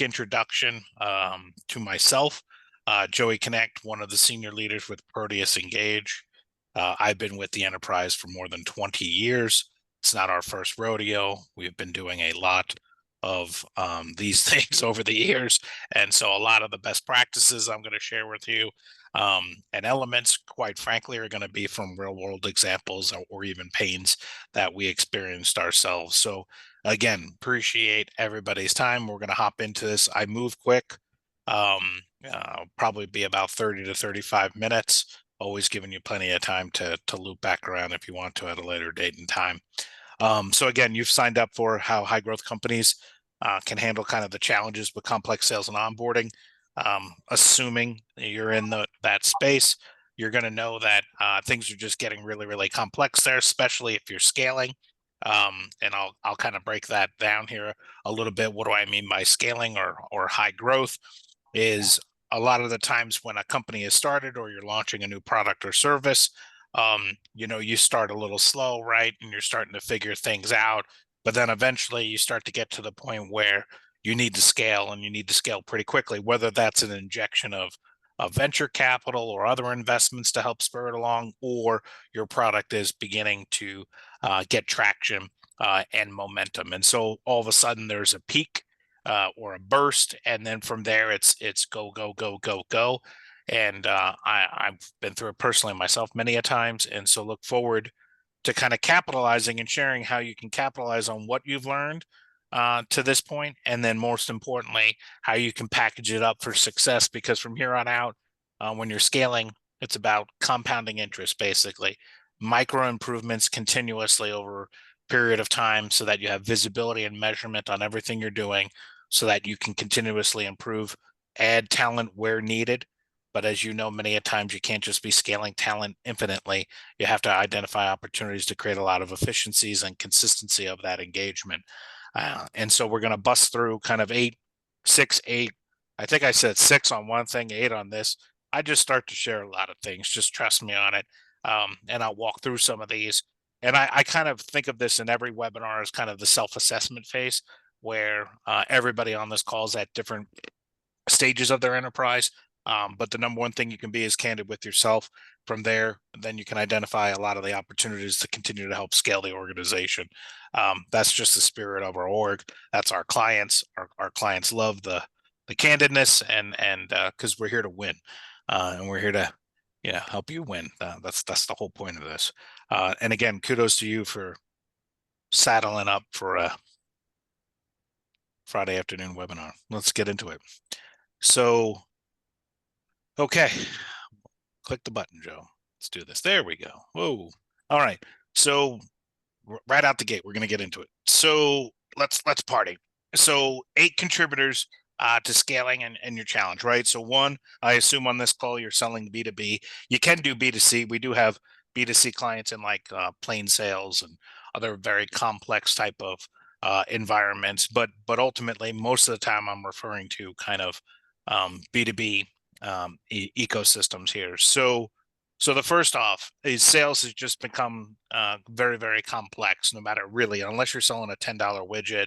introduction to myself. Joey Connect, one of the senior leaders with Proteus Engage. I've been with the enterprise for more than 20 years. It's not our first rodeo. We've been doing a lot of these things over the years. And so a lot of the best practices I'm going to share with you and elements, quite frankly, are going to be from real world examples or even pains that we experienced ourselves. So again, appreciate everybody's time. We're going to hop into this. I move quick. Probably be about 30 to 35 minutes. Always giving you plenty of time to loop back around if you want to at a later date and time. So again, you've signed up for how high growth companies can handle kind of the challenges with complex sales and onboarding. Assuming you're in that space, you're going to know that things are just getting really, really complex there, especially if you're scaling. And I'll kind of break that down here a little bit. What do I mean by scaling or high growth? Is a lot of the times when a company is started or you're launching a new product or service, you start a little slow, right? And you're starting to figure things out, but then eventually you start to get to the point where you need to scale, and you need to scale pretty quickly, whether that's an injection of venture capital or other investments to help spur it along, or your product is beginning to get traction and momentum. And so all of a sudden there's a peak or a burst, and then from there it's go go go go go. And I've been through it personally myself many a times, and so look forward to kind of capitalizing and sharing how you can capitalize on what you've learned to this point, and then most importantly, how you can package it up for success. Because from here on out, when you're scaling, it's about compounding interest, basically micro improvements continuously over a period of time, so that you have visibility and measurement on everything you're doing, so that you can continuously improve, add talent where needed. But as you know, many a times you can't just be scaling talent infinitely. You have to identify opportunities to create a lot of efficiencies and consistency of that engagement. And so we're going to bust through kind of eight, six, eight. I think I said six on one thing, eight on this. I just start to share a lot of things. Just trust me on it. And I'll walk through some of these. And I kind of think of this in every webinar as kind of the self-assessment phase, where everybody on this call is at different stages of their enterprise. But the number one thing you can be is candid with yourself. From there, then you can identify a lot of the opportunities to continue to help scale the organization. That's just the spirit of our org. That's our clients. Our clients love the candidness, and because we're here to win, and we're here to help you win. That's the whole point of this. And again, kudos to you for saddling up for a Friday afternoon webinar. Let's get into it. So, okay, click the button, Joe. Let's do this. There we go. Whoa. All right. So right out the gate, we're going to get into it. So let's party. So 8 contributors to scaling and your challenge, right? So one, I assume on this call you're selling B2B. You can do B2C. We do have B2C clients in like plain sales and other very complex type of environments, but ultimately most of the time I'm referring to kind of B2B ecosystems here. So the first off is sales has just become very, very complex, no matter really, unless you're selling a $10 widget.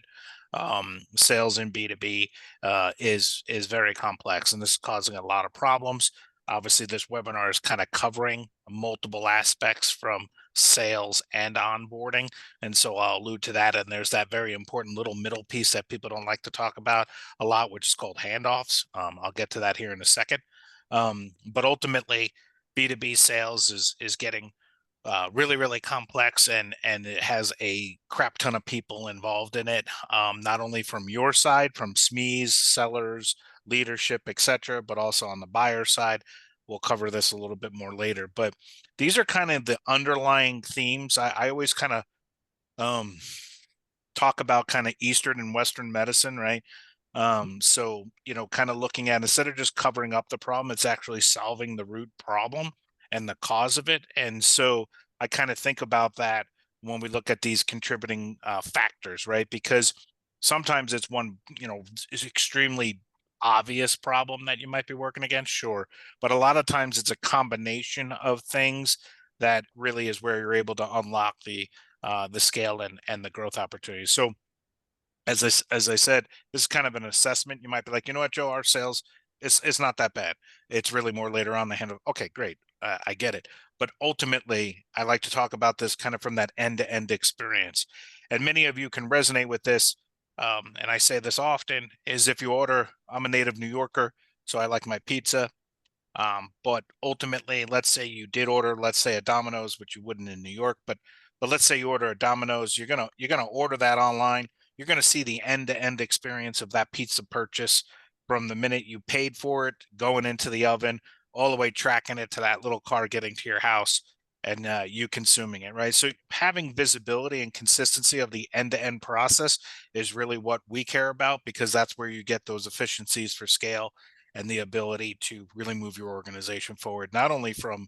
Sales in B2B is very complex, and this is causing a lot of problems. Obviously, this webinar is kind of covering multiple aspects from sales and onboarding, and so I'll allude to that. And there's that very important little middle piece that people don't like to talk about a lot, which is called handoffs. I'll get to that here in a second. But ultimately, B2B sales is getting really, really complex, and it has a crap ton of people involved in it, not only from your side, from SMEs, sellers, leadership, etc., but also on the buyer side. We'll cover this a little bit more later, but these are kind of the underlying themes. I always kind of um, talk about kind of Eastern and Western medicine, right? So, kind of looking at, instead of just covering up the problem, it's actually solving the root problem and the cause of it. And so I kind of think about that when we look at these contributing factors, right? Because sometimes it's one, is extremely obvious problem that you might be working against, sure. But a lot of times it's a combination of things that really is where you're able to unlock the scale and the growth opportunities. So as I said, this is kind of an assessment. You might be like, you know what, Joe, our sales, it's not that bad. It's really more later on the handle. Okay, great. I get it. But ultimately, I like to talk about this kind of from that end-to-end experience. And many of you can resonate with this. And I say this often, is if you order, I'm a native New Yorker, so I like my pizza. But ultimately, let's say you did order, let's say a Domino's, which you wouldn't in New York, but let's say you order a Domino's, you're gonna order that online. You're gonna see the end-to-end experience of that pizza purchase from the minute you paid for it, going into the oven, all the way tracking it to that little car getting to your house and you consuming it, right? So having visibility and consistency of the end-to-end process is really what we care about because that's where you get those efficiencies for scale and the ability to really move your organization forward, not only from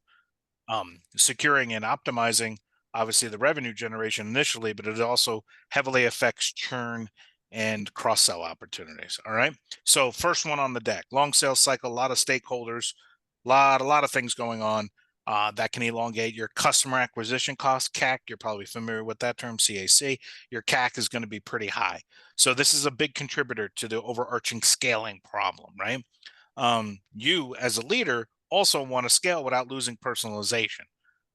securing and optimizing, obviously, the revenue generation initially, but it also heavily affects churn and cross sell opportunities. All right. So, first one on the deck, long sales cycle, a lot of stakeholders, a lot of things going on. That can elongate your customer acquisition cost, CAC. You're probably familiar with that term, CAC. Your CAC is going to be pretty high. So this is a big contributor to the overarching scaling problem, right? You as a leader also want to scale without losing personalization,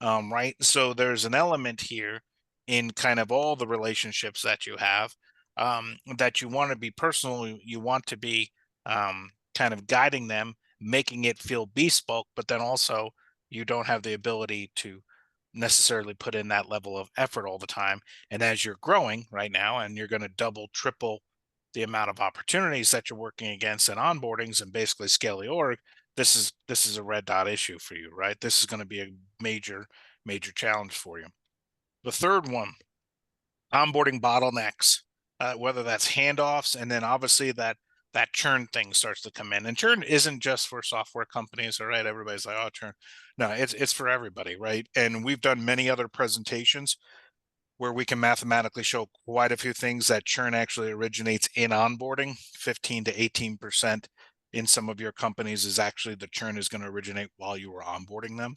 right? So there's an element here in kind of all the relationships that you have that you want to be personal, you want to be kind of guiding them, making it feel bespoke, but then also you don't have the ability to necessarily put in that level of effort all the time. And as you're growing right now, and you're going to double, triple the amount of opportunities that you're working against and onboardings and basically scale the org, this is a red dot issue for you, right? This is going to be a major challenge for you. The third one, onboarding bottlenecks, whether that's handoffs, and then obviously that churn thing starts to come in. And churn isn't just for software companies, all right? Everybody's like, oh, churn. No, it's for everybody, right? And we've done many other presentations where we can mathematically show quite a few things that churn actually originates in onboarding. 15 to 18% in some of your companies is actually the churn is going to originate while you were onboarding them.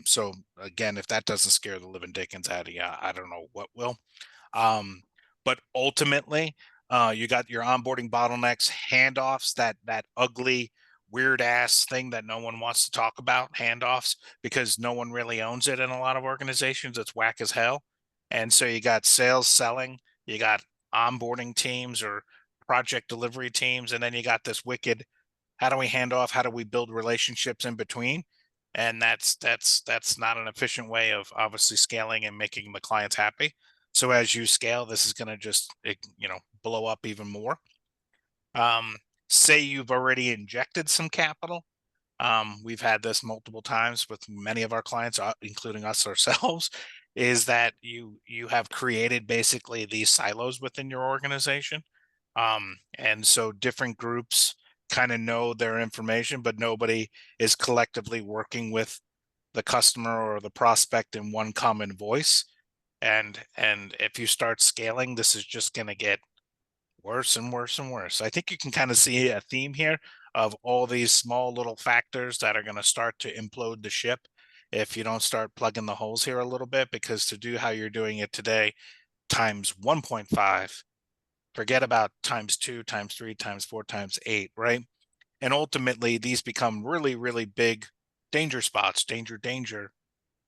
So again, if that doesn't scare the living dickens out of you, I don't know what will. But ultimately, you got your onboarding bottlenecks, handoffs, that ugly, weird ass thing that no one wants to talk about, handoffs, because no one really owns it in a lot of organizations. It's whack as hell. And so you got sales selling, you got onboarding teams or project delivery teams, and then you got this wicked, how do we hand off? How do we build relationships in between? And that's not an efficient way of obviously scaling and making the clients happy. So as you scale, this is going to just blow up even more. Um, Say you've already injected some capital. We've had this multiple times with many of our clients, including us ourselves, is that you have created basically these silos within your organization. And so different groups kind of know their information, but nobody is collectively working with the customer or the prospect in one common voice. And if you start scaling, this is just going to get worse and worse and worse. I think you can kind of see a theme here of all these small little factors that are going to start to implode the ship if you don't start plugging the holes here a little bit, because to do how you're doing it today times 1.5, forget about times 2, times 3, times 4, times 8, right? And ultimately, these become really, really big danger spots, danger,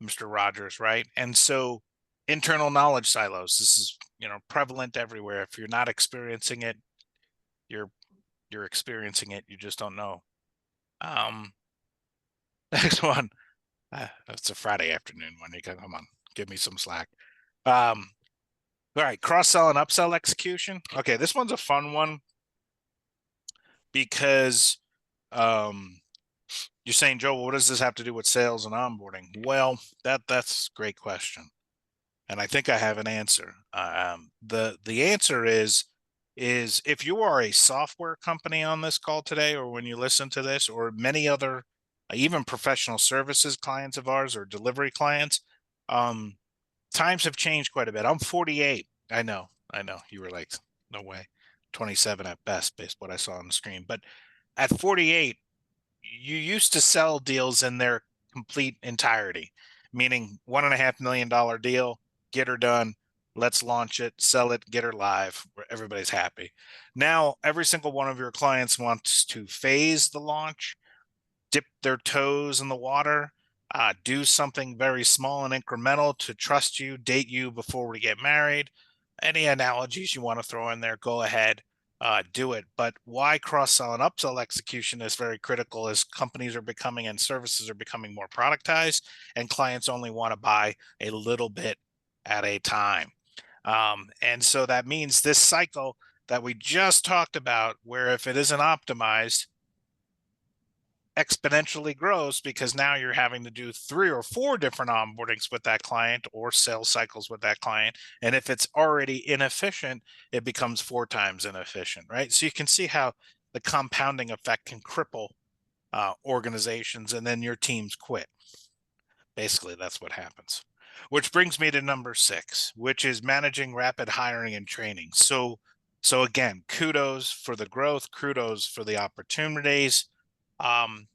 Mr. Rogers, right? And so internal knowledge silos, this is, prevalent everywhere. If you're not experiencing it, you're you're experiencing it, you just don't know. Um Next one. It's a Friday afternoon one. You can come on, give me some slack. All right, cross-sell and upsell execution. Okay, this one's a fun one because you're saying, Joe, what does this have to do with sales and onboarding? Well, that's a great question, and I think I have an answer. The answer is if you are a software company on this call today, or when you listen to this, or many other, even professional services clients of ours or delivery clients, um, times have changed quite a bit. I'm 48. I know. You were like, no way, 27 at best, based what I saw on the screen. But at 48, you used to sell deals in their complete entirety, meaning $1.5 million deal, get her done, let's launch it, sell it, get her live, where everybody's happy. Now, every single one of your clients wants to phase the launch, dip their toes in the water, do something very small and incremental to trust you, date you before we get married. Any analogies you want to throw in there, go ahead, do it. But why cross-sell and upsell execution is very critical is companies are becoming and services are becoming more productized, and clients only want to buy a little bit at a time. And so that means this cycle that we just talked about, where if it isn't optimized, exponentially grows because now you're having to do 3 or 4 different onboardings with that client or sales cycles with that client. And if it's already inefficient, it becomes 4 times inefficient, right? So you can see how the compounding effect can cripple organizations, and then your teams quit. Basically, that's what happens. Which brings me to number 6, which is managing rapid hiring and training. So again, kudos for the growth, kudos for the opportunities. Um,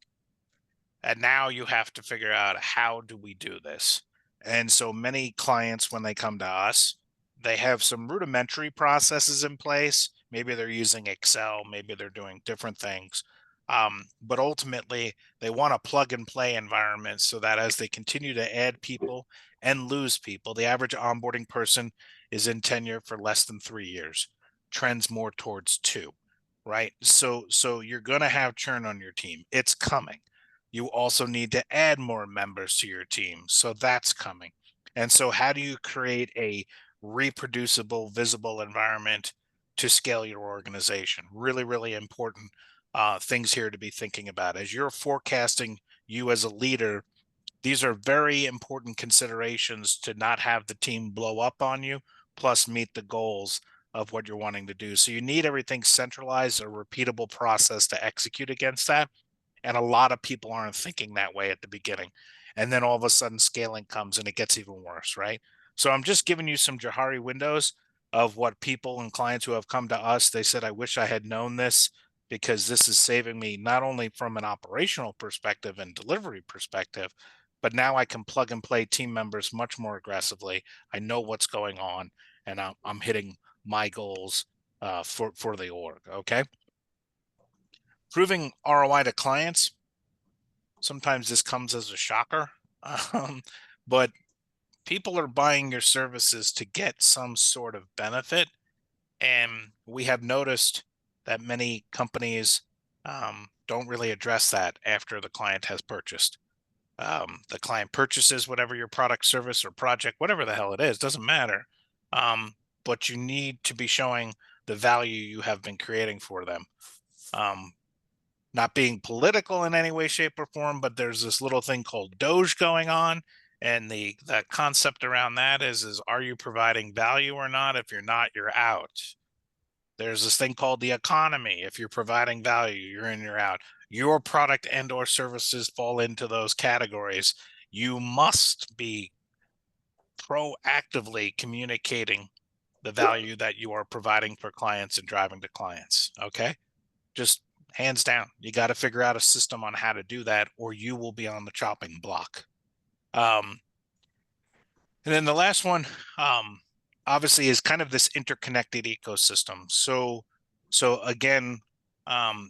and now you have to figure out, how do we do this? And so many clients, when they come to us, they have some rudimentary processes in place. Maybe they're using Excel, maybe they're doing different things. But ultimately, they want a plug and play environment so that as they continue to add people and lose people, the average onboarding person is in tenure for less than 3 years, trends more towards 2, right? So you're going to have churn on your team. It's coming. You also need to add more members to your team. So that's coming. And so, how do you create a reproducible, visible environment to scale your organization? Really, really important things here to be thinking about. As you're forecasting you as a leader, these are very important considerations to not have the team blow up on you, plus meet the goals of what you're wanting to do. So, you need everything centralized, a repeatable process to execute against that. And a lot of people aren't thinking that way at the beginning. And then all of a sudden scaling comes and it gets even worse, right? So I'm just giving you some Johari windows of what people and clients who have come to us, they said, I wish I had known this, because this is saving me not only from an operational perspective and delivery perspective, but now I can plug and play team members much more aggressively. I know what's going on, and I'm hitting my goals for the org. Okay. Proving ROI to clients. Sometimes this comes as a shocker, but people are buying your services to get some sort of benefit. And we have noticed that many companies don't really address that after the client has purchased. The client purchases whatever your product, service, or project, whatever the hell it is, doesn't matter. But you need to be showing the value you have been creating for them. Not being political in any way, shape, or form, but there's this little thing called Doge going on. And the concept around that is are you providing value or not? If you're not, you're out. There's this thing called the economy. If you're providing value, you're in, you're out. Your product and or services fall into those categories. You must be proactively communicating the value that you are providing for clients and driving to clients. Okay. Just hands down, you got to figure out a system on how to do that, or you will be on the chopping block. And then the last one, obviously, is kind of this interconnected ecosystem. So again,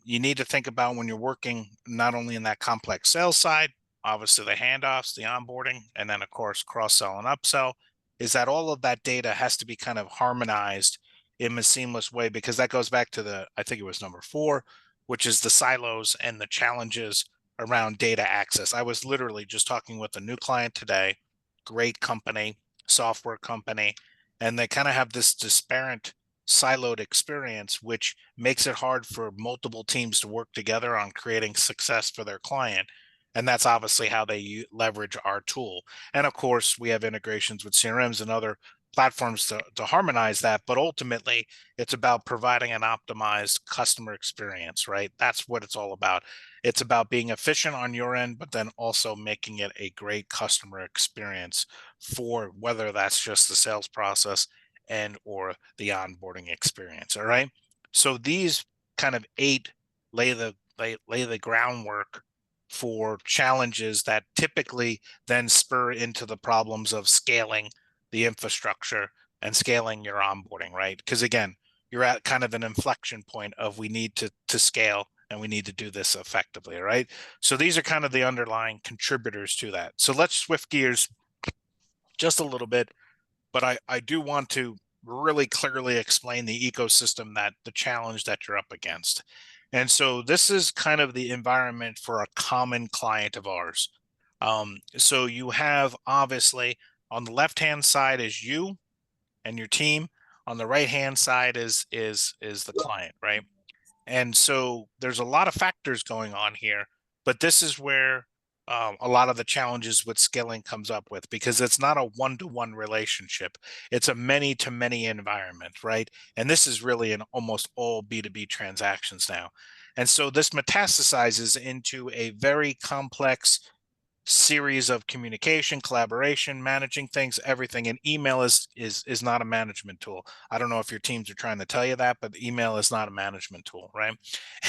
you need to think about when you're working not only in that complex sales side, obviously the handoffs, the onboarding, and then of course cross-sell and upsell, is that all of that data has to be kind of harmonized in a seamless way, because that goes back to the, I think it was number 4, which is the silos and the challenges around data access. I was literally just talking with a new client today, great company, software company, and they kind of have this disparate siloed experience, which makes it hard for multiple teams to work together on creating success for their client. And that's obviously how they leverage our tool. And of course, we have integrations with CRMs and other platforms to harmonize that. But ultimately, it's about providing an optimized customer experience, right? That's what it's all about. It's about being efficient on your end, but then also making it a great customer experience for whether that's just the sales process and or the onboarding experience. All right. So these kind of 8 lay the groundwork for challenges that typically then spur into the problems of scaling the infrastructure and scaling your onboarding, right? Because again, you're at kind of an inflection point of we need to scale and we need to do this effectively, right? So these are kind of the underlying contributors to that. So let's shift gears just a little bit, but I do want to really clearly explain the ecosystem, that the challenge that you're up against. And so this is kind of the environment for a common client of ours. So you have obviously on the left-hand side is you and your team. On the right-hand side is the client, right? And so there's a lot of factors going on here, but this is where a lot of the challenges with scaling comes up with, because it's not a one-to-one relationship. It's a many-to-many environment, right? And this is really in almost all B2B transactions now. And so this metastasizes into a very complex series of communication, collaboration, managing things, everything. And email is not a management tool. I don't know if your teams are trying to tell you that, but email is not a management tool, right?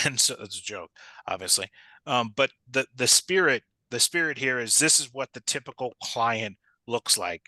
And so it's a joke, obviously. But the spirit here is, this is what the typical client looks like.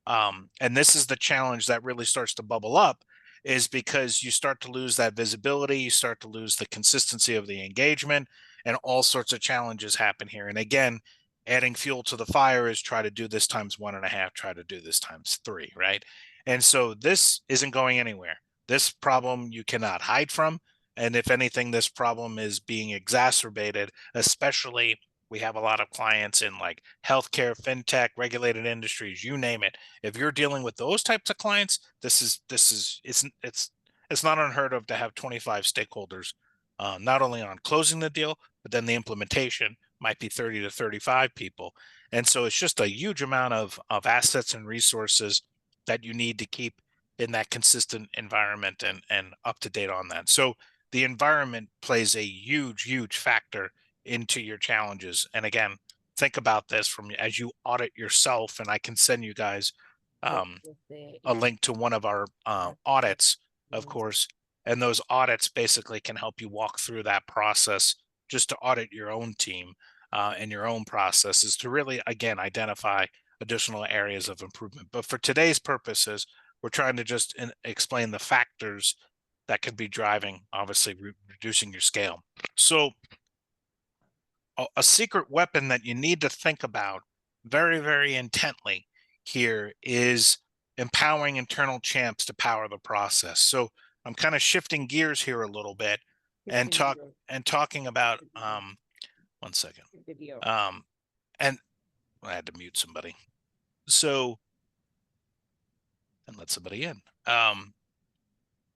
And this is the challenge that really starts to bubble up, is because you start to lose that visibility, you start to lose the consistency of the engagement, and all sorts of challenges happen here. And again, adding fuel to the fire is try to do this times 1.5, try to do this times 3, right? And so this isn't going anywhere. This problem you cannot hide from. And if anything, this problem is being exacerbated, especially we have a lot of clients in like healthcare, fintech, regulated industries, you name it. If you're dealing with those types of clients, it's not unheard of to have 25 stakeholders, not only on closing the deal, but then the implementation might be 30 to 35 people. And so it's just a huge amount of assets and resources that you need to keep in that consistent environment and up to date on that. So the environment plays a huge factor into your challenges. And again, think about this from as you audit yourself, and I can send you guys a link to one of our audits, of course, and those audits basically can help you walk through that process just to audit your own team and your own processes to really, again, identify additional areas of improvement. But for today's purposes, we're trying to just explain the factors that could be driving, obviously, reducing your scale. So a secret weapon that you need to think about very intently here is empowering internal champs to power the process. So I'm kind of shifting gears here a little bit and talking about one second. And I had to mute somebody. So and let somebody in.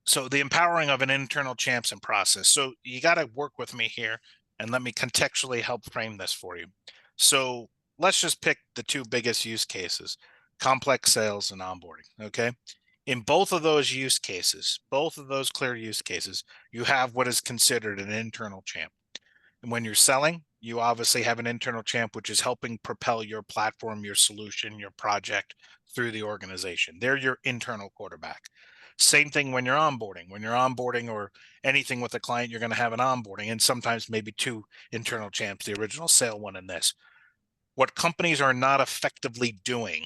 So the empowering of an internal champs and process. So you got to work with me here and let me contextually help frame this for you. So let's just pick the two biggest use cases, complex sales and onboarding, okay? In both of those use cases, both of those clear use cases, you have what is considered an internal champ. And when you're selling, you obviously have an internal champ, which is helping propel your platform, your solution, your project through the organization. They're your internal quarterback. Same thing when you're onboarding. When you're onboarding or anything with a client, you're going to have an onboarding and sometimes maybe two internal champs, the original sale one and this. What companies are not effectively doing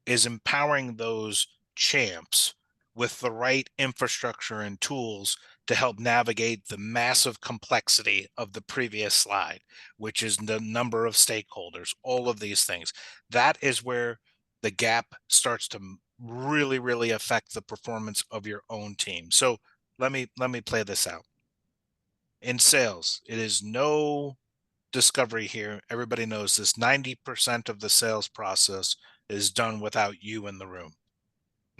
is empowering those champs with the right infrastructure and tools to help navigate the massive complexity of the previous slide, which is the number of stakeholders, all of these things. That is where the gap starts to really affect the performance of your own team. So let me play this out. In sales, it is no discovery here. Everybody knows this. 90% of the sales process is done without you in the room.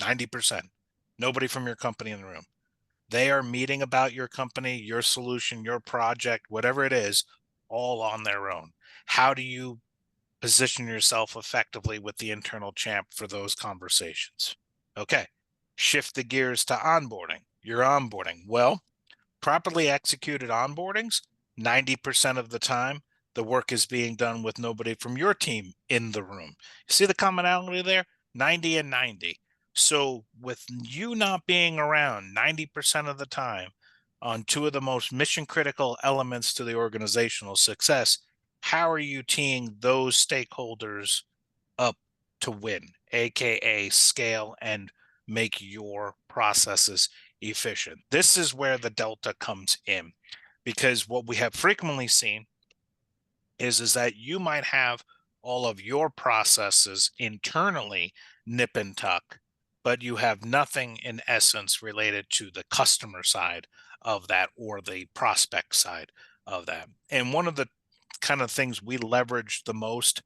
90%. Nobody from your company in the room. They are meeting about your company, your solution, your project, whatever it is, all on their own. How do you position yourself effectively with the internal champ for those conversations? Okay, shift the gears to onboarding. You're onboarding. Well, properly executed onboardings, 90% of the time, the work is being done with nobody from your team in the room. You see the commonality there? 90 and 90. So with you not being around 90% of the time on two of the most mission critical elements to the organizational success, how are you teeing those stakeholders up to win, AKA scale and make your processes efficient. This is where the delta comes in, because what we have frequently seen is that you might have all of your processes internally nip and tuck, but you have nothing in essence related to the customer side of that or the prospect side of that. And one of the kind of things we leverage the most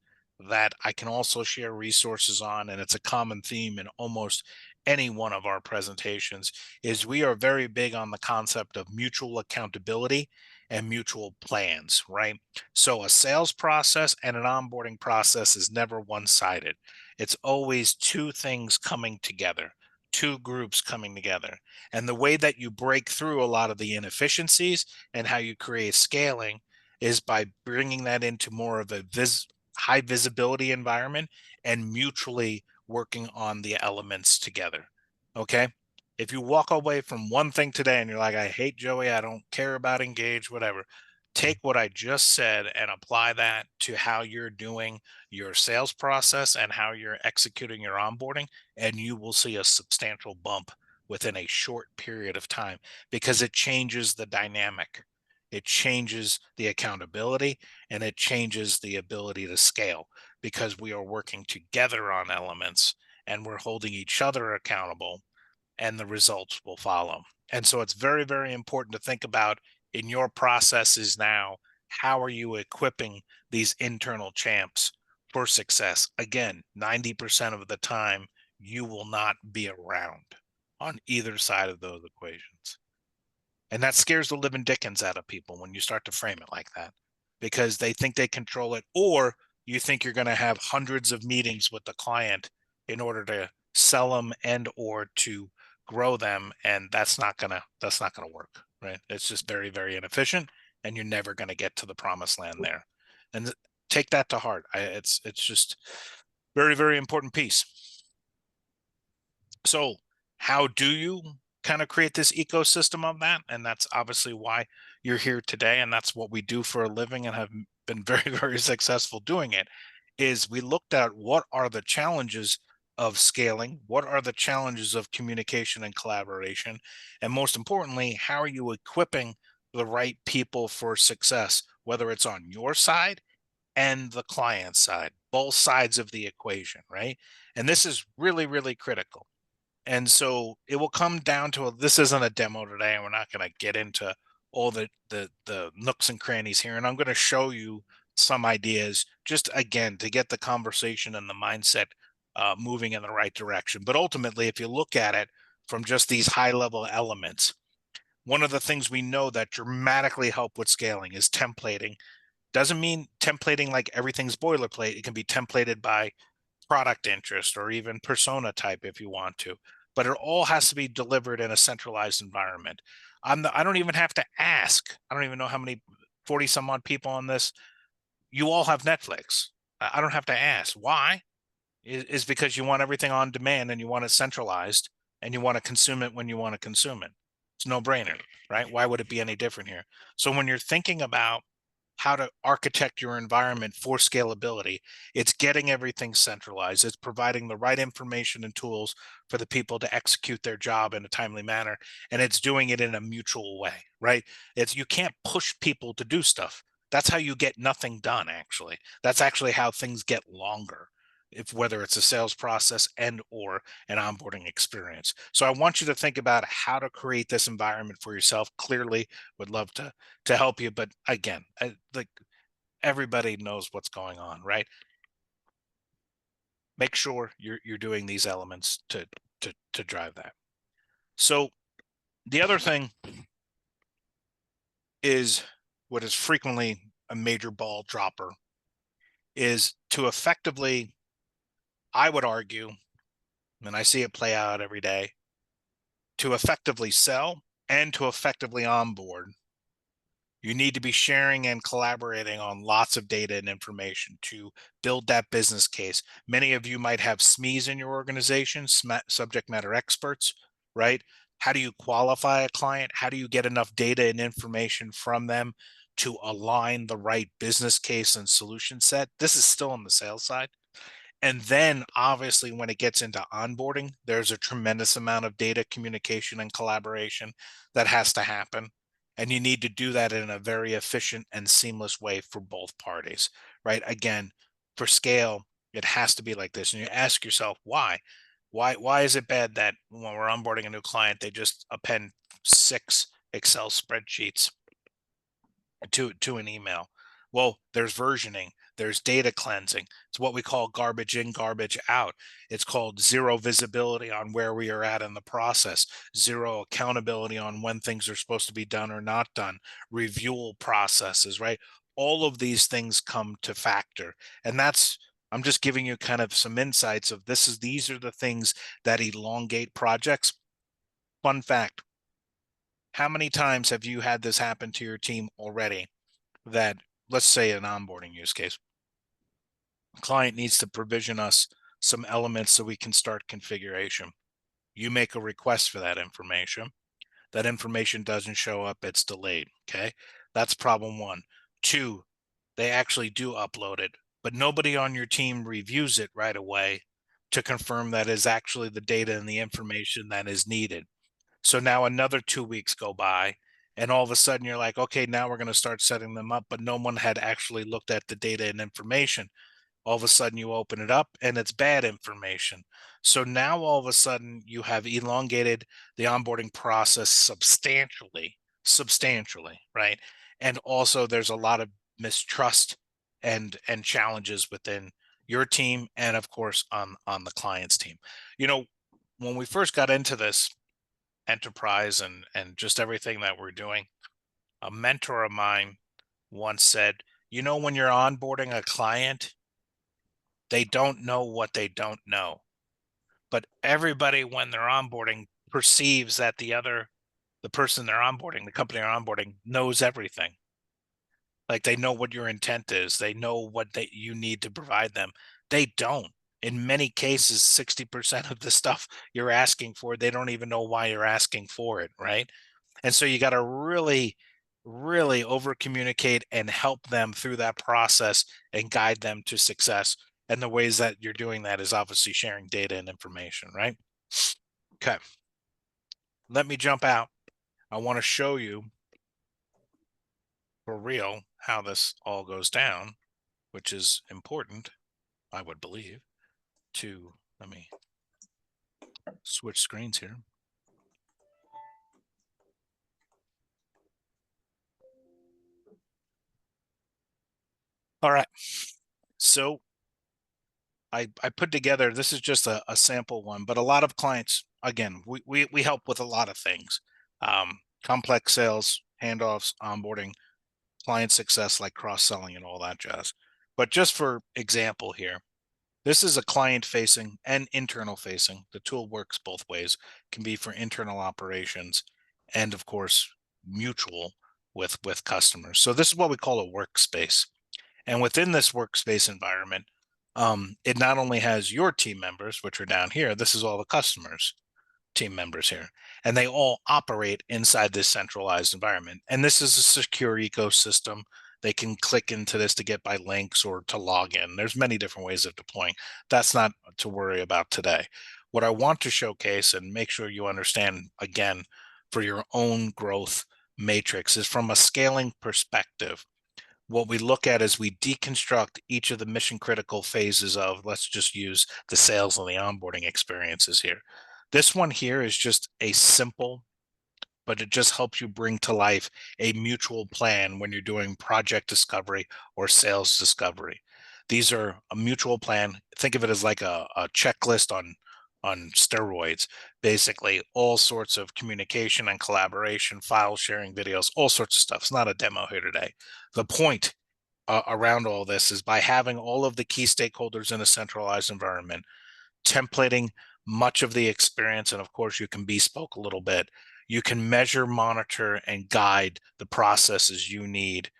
that I can also share resources on, and it's a common theme in almost any one of our presentations, is we are very big on the concept of mutual accountability and mutual plans, right? So a sales process and an onboarding process is never one-sided. It's always two things coming together, two groups coming together. And the way that you break through a lot of the inefficiencies and how you create scaling is by bringing that into more of a high visibility environment and mutually working on the elements together. Okay. If you walk away from one thing today and you're like, I hate Joey, I don't care about Engage, whatever, take what I just said and apply that to how you're doing your sales process and how you're executing your onboarding, and you will see a substantial bump within a short period of time because it changes the dynamic. It changes the accountability and it changes the ability to scale because we are working together on elements and we're holding each other accountable, and the results will follow. And so it's very, very important to think about in your processes now, how are you equipping these internal champs for success? Again, 90% of the time, you will not be around on either side of those equations. And that scares the living dickens out of people when you start to frame it like that, because they think they control it, or you think you're going to have hundreds of meetings with the client in order to sell them and or to grow them, and that's not gonna work, right? It's just very, very inefficient, and you're never going to get to the promised land there. And take that to heart. It's just very, very important piece. So how do you kind of create this ecosystem of that? And that's obviously why you're here today. And that's what we do for a living and have been very, very successful doing it, is we looked at what are the challenges of scaling, what are the challenges of communication and collaboration, and most importantly, how are you equipping the right people for success, whether it's on your side and the client side, both sides of the equation, right? And this is really, really critical. And so it will come down to this isn't a demo today, and we're not going to get into all the nooks and crannies here. And I'm going to show you some ideas just again to get the conversation and the mindset moving in the right direction. But ultimately, if you look at it from just these high level elements, one of the things we know that dramatically help with scaling is templating. Doesn't mean templating like everything's boilerplate. It can be templated by product interest or even persona type if you want to, but it all has to be delivered in a centralized environment. I don't even have to ask. I don't even know how many 40 some odd people on this. You all have Netflix. I don't have to ask why. Is because you want everything on demand and you want it centralized and you want to consume it when you want to consume it. It's no brainer, right? Why would it be any different here? So when you're thinking about how to architect your environment for scalability, it's getting everything centralized. It's providing the right information and tools for the people to execute their job in a timely manner. And it's doing it in a mutual way, right? It's you can't push people to do stuff. That's how you get nothing done, actually. That's actually how things get longer, if whether it's a sales process and or an onboarding experience. So I want you to think about how to create this environment for yourself. Clearly would love to help you, but again, like everybody knows what's going on, right? Make sure you're doing these elements to drive that. So the other thing is what is frequently a major ball dropper is to effectively, I would argue, and I see it play out every day, to effectively sell and to effectively onboard, you need to be sharing and collaborating on lots of data and information to build that business case. Many of you might have SMEs in your organization, subject matter experts, right? How do you qualify a client? How do you get enough data and information from them to align the right business case and solution set? This is still on the sales side. And then obviously when it gets into onboarding, there's a tremendous amount of data communication and collaboration that has to happen. And you need to do that in a very efficient and seamless way for both parties, right? Again, for scale, it has to be like this. And you ask yourself, why? Why is it bad that when we're onboarding a new client, they just append 6 Excel spreadsheets to an email? Well, there's versioning, there's data cleansing. It's what we call garbage in, garbage out. It's called zero visibility on where we are at in the process, zero accountability on when things are supposed to be done or not done, review processes, right? All of these things come to factor. And that's, I'm just giving you kind of some insights of these are the things that elongate projects. Fun fact, how many times have you had this happen to your team already? That, let's say an onboarding use case, client needs to provision us some elements so we can start configuration. You make a request for that information. That information doesn't show up, it's delayed. Okay. That's problem one. Two, they actually do upload it, but nobody on your team reviews it right away to confirm that is actually the data and the information that is needed. So now another 2 weeks go by, and all of a sudden you're like, okay, now we're going to start setting them up, but no one had actually looked at the data and information. All of a sudden you open it up and it's bad information. So now all of a sudden you have elongated the onboarding process substantially, right? And also there's a lot of mistrust and challenges within your team and of course on the client's team. You know, when we first got into this enterprise and just everything that we're doing, a mentor of mine once said, you know, when you're onboarding a client, they don't know what they don't know. But everybody, when they're onboarding, perceives that the person they're onboarding, the company they're onboarding, knows everything. Like they know what your intent is, they know what you need to provide them. They don't. In many cases, 60% of the stuff you're asking for, they don't even know why you're asking for it, right? And so you got to really over communicate and help them through that process and guide them to success. And the ways that you're doing that is obviously sharing data and information, right? Okay. Let me jump out. I want to show you for real how this all goes down, which is important, I would believe, to let me switch screens here. All right. So I put together, this is just a sample one, but a lot of clients, again, we help with a lot of things. Complex sales, handoffs, onboarding, client success, like cross-selling and all that jazz. But just for example here, this is a client facing and internal facing. The tool works both ways, can be for internal operations and of course mutual with customers. So this is what we call a workspace. And within this workspace environment, it not only has your team members, which are down here, this is all the customers' team members here, and they all operate inside this centralized environment. And this is a secure ecosystem. They can click into this to get by links or to log in. There's many different ways of deploying. That's not to worry about today. What I want to showcase and make sure you understand again for your own growth matrix is from a scaling perspective. What we look at is we deconstruct each of the mission critical phases of, let's just use the sales and the onboarding experiences here. This one here is just a simple, but it just helps you bring to life a mutual plan when you're doing project discovery or sales discovery. These are a mutual plan. Think of it as like a checklist on steroids, basically all sorts of communication and collaboration, file sharing, videos, all sorts of stuff. It's not a demo here today. The point around all this is by having all of the key stakeholders in a centralized environment, templating much of the experience, and of course you can bespoke a little bit. You can measure, monitor, and guide the processes you need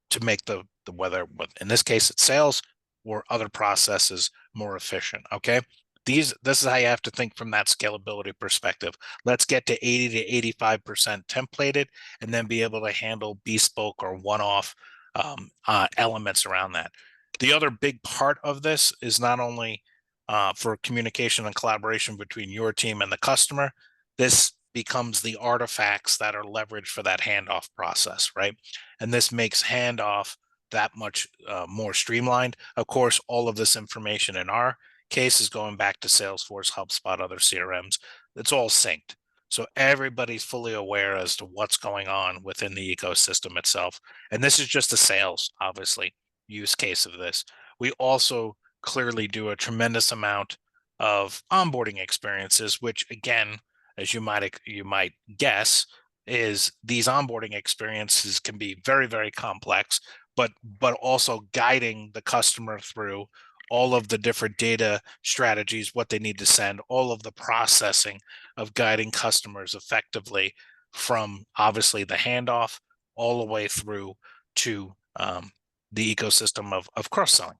to make the whether in this case it's sales or other processes more efficient. Okay. This is how you have to think from that scalability perspective. Let's get to 80 to 85% templated and then be able to handle bespoke or one-off elements around that. The other big part of this is not only for communication and collaboration between your team and the customer. This becomes the artifacts that are leveraged for that handoff process, right? And this makes handoff that much more streamlined. Of course, all of this information in our case is going back to Salesforce, HubSpot, other CRMs. It's all synced. So everybody's fully aware as to what's going on within the ecosystem itself. And this is just a sales, obviously, use case of this. We also clearly do a tremendous amount of onboarding experiences, which again, as you might guess, is these onboarding experiences can be very, very complex, but also guiding the customer through all of the different data strategies, what they need to send, all of the processing of guiding customers effectively from obviously the handoff all the way through to the ecosystem of cross-selling.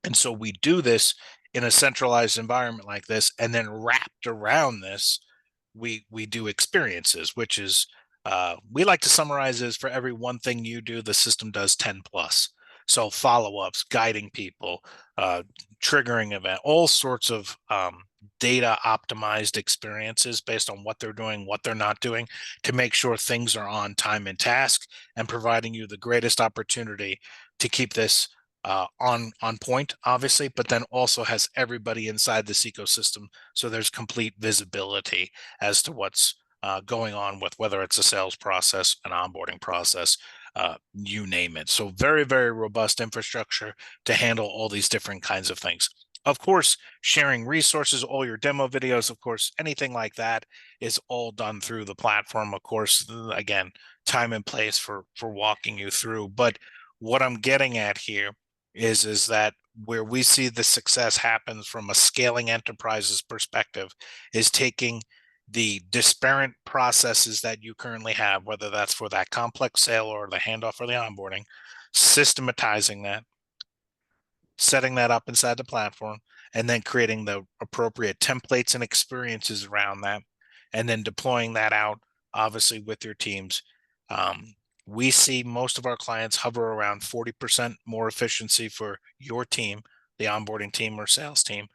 And so we do this in a centralized environment like this, and then wrapped around this, we do experiences, which is we like to summarize as for every one thing you do, the system does 10 plus. So follow-ups, guiding people, uh, triggering event, all sorts of data optimized experiences based on what they're doing, what they're not doing, to make sure things are on time and task, and providing you the greatest opportunity to keep this on point, obviously, but then also has everybody inside this ecosystem, so there's complete visibility as to what's going on with whether it's a sales process, an onboarding process, you name it. So very, very robust infrastructure to handle all these different kinds of things. Of course, sharing resources, all your demo videos, of course, anything like that is all done through the platform. Of course, again, time and place for walking you through. But what I'm getting at here is that where we see the success happens from a scaling enterprises perspective is taking the disparate processes that you currently have, whether that's for that complex sale or the handoff or the onboarding, systematizing that, setting that up inside the platform, and then creating the appropriate templates and experiences around that, and then deploying that out, obviously, with your teams. Um, we see most of our clients hover around 40% more efficiency for your team, the onboarding team or sales team,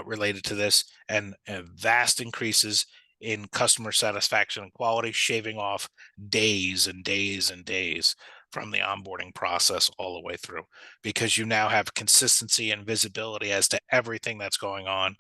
related to this, and vast increases in customer satisfaction and quality, shaving off days and days and days from the onboarding process all the way through, because you now have consistency and visibility as to everything that's going on,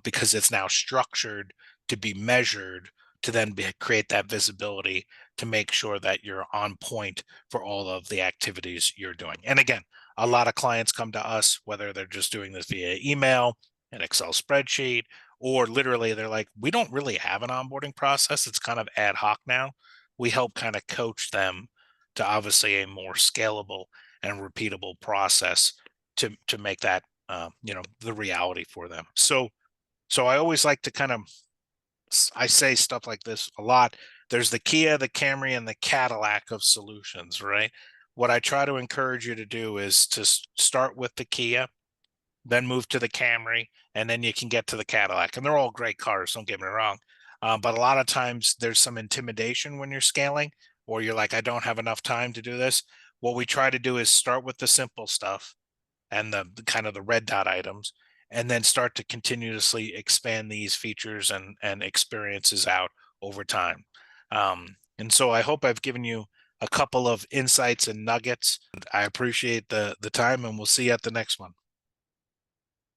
because it's now structured to be measured to then create that visibility to make sure that you're on point for all of the activities you're doing. And again, a lot of clients come to us, whether they're just doing this via email, an Excel spreadsheet, or literally they're like, we don't really have an onboarding process. It's kind of ad hoc now. We help kind of coach them to obviously a more scalable and repeatable process to make that the reality for them. So I always like to kind of I say stuff like this a lot. There's the Kia, the Camry, and the Cadillac of solutions, right? What I try to encourage you to do is to start with the Kia, then move to the Camry, and then you can get to the Cadillac. And they're all great cars, don't get me wrong. But a lot of times there's some intimidation when you're scaling, or you're like, I don't have enough time to do this. What we try to do is start with the simple stuff and the kind of the red dot items, and then start to continuously expand these features and experiences out over time. And so I hope I've given you a couple of insights and nuggets. I appreciate the time, and we'll see you at the next one.